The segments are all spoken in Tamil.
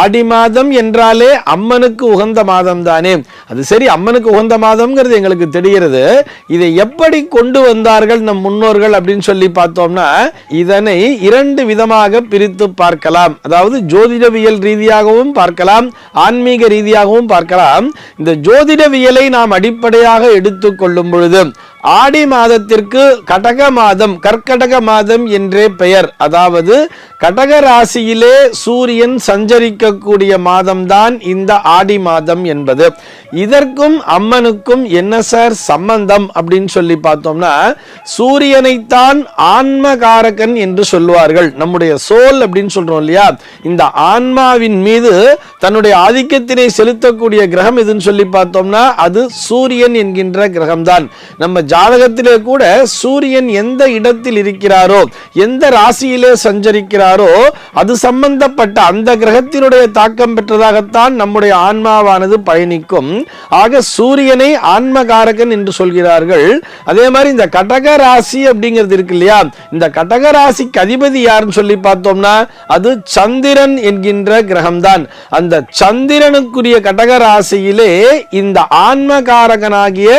ஆடி மாதம் என்றாலே அம்மனுக்கு உகந்த மாதம் தானே. அது சரி, அம்மனுக்கு உகந்த மாதம்ங்கிறது எங்களுக்கு தெரிகிறது. இதை எப்படி கொண்டு வந்தார்கள் நம் முன்னோர்கள் அப்படின்னு சொல்லி பார்த்தோம்னா, இதனை இரண்டு விதமாக பிரித்து பார்க்கலாம். அதாவது ஜோதிடவியல் ரீதியாகவும் பார்க்கலாம், ஆன்மீக ரீதியாகவும் பார்க்கலாம். இந்த ஜோதிடவியலை நாம் அடிப்படையாக எடுத்துக் கொள்ளும் பொழுது ஆடி மாதத்திற்கு கடக மாதம், கர்க்கடக மாதம் என்றே பெயர். அதாவது கடக ராசியிலே சூரியன் சஞ்சரிக்கக்கூடிய மாதம்தான் இந்த ஆடி மாதம் என்பது. இதற்கும் அம்மனுக்கும் என்ன சார் சம்பந்தம் அப்படின்னு சொல்லி பார்த்தோம்னா, சூரியனைத்தான் ஆன்மகாரகன் என்று சொல்லுவார்கள். நம்முடைய சோல் அப்படின்னு சொல்றோம் இல்லையா, இந்த ஆன்மாவின் மீது தன்னுடைய ஆதிக்கத்தினை செலுத்தக்கூடிய கிரகம் எதுன்னு சொல்லி பார்த்தோம்னா அது சூரியன் என்கின்ற கிரகம்தான். நம்ம ஜாதகத்திலே கூட சூரியன் எந்த இடத்தில் இருக்கிறாரோ, எந்த ராசியிலே சஞ்சரிக்கிறாரோ அது சம்பந்தப்பட்ட அந்த கிரகத்தினுடைய தாக்கம் பெற்றதாகத்தான் நம்முடைய ஆன்மாவானது பயணிக்கும். ஆக சூரியனை ஆன்மகாரகன் என்று சொல்கிறார்கள். அதே மாதிரி இந்த கடக ராசி அப்படிங்கிறது இருக்கு இல்லையா, இந்த கடக ராசிக்கு அதிபதி யாருன்னு சொல்லி பார்த்தோம்னா அது சந்திரன் என்கின்ற கிரகம்தான். அந்த சந்திரனுக்குரிய கடக ராசியிலே இந்த ஆன்மகாரகனாகிய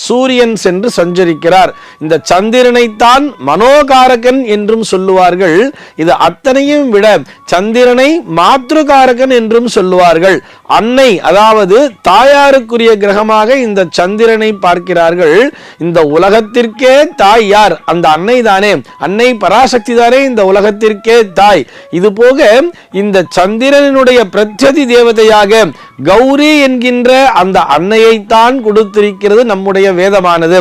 சூரியன் சென்று சஞ்சரிக்கிறார். இந்த சந்திரனைத்தான் மனோகாரகன் என்றும் சொல்லுவார்கள். இது அத்தனையும் விட சந்திரனை மாத்ருகாரகன் என்றும் சொல்லுவார்கள். அன்னை, அதாவது தாயாருக்குரிய கிரகமாக இந்த சந்திரனை பார்க்கிறார்கள். இந்த உலகத்திற்கே தாய் யார்? அந்த அன்னை தானே. அன்னை பராசக்தி தானே இந்த உலகத்திற்கே தாய். இது போக இந்த சந்திரனுடைய பிரத்யதி தேவதையாக கௌரி என்கின்ற அந்த அன்னையைத்தான் கொடுத்திருக்கிறது நம்முடைய வேதமானது.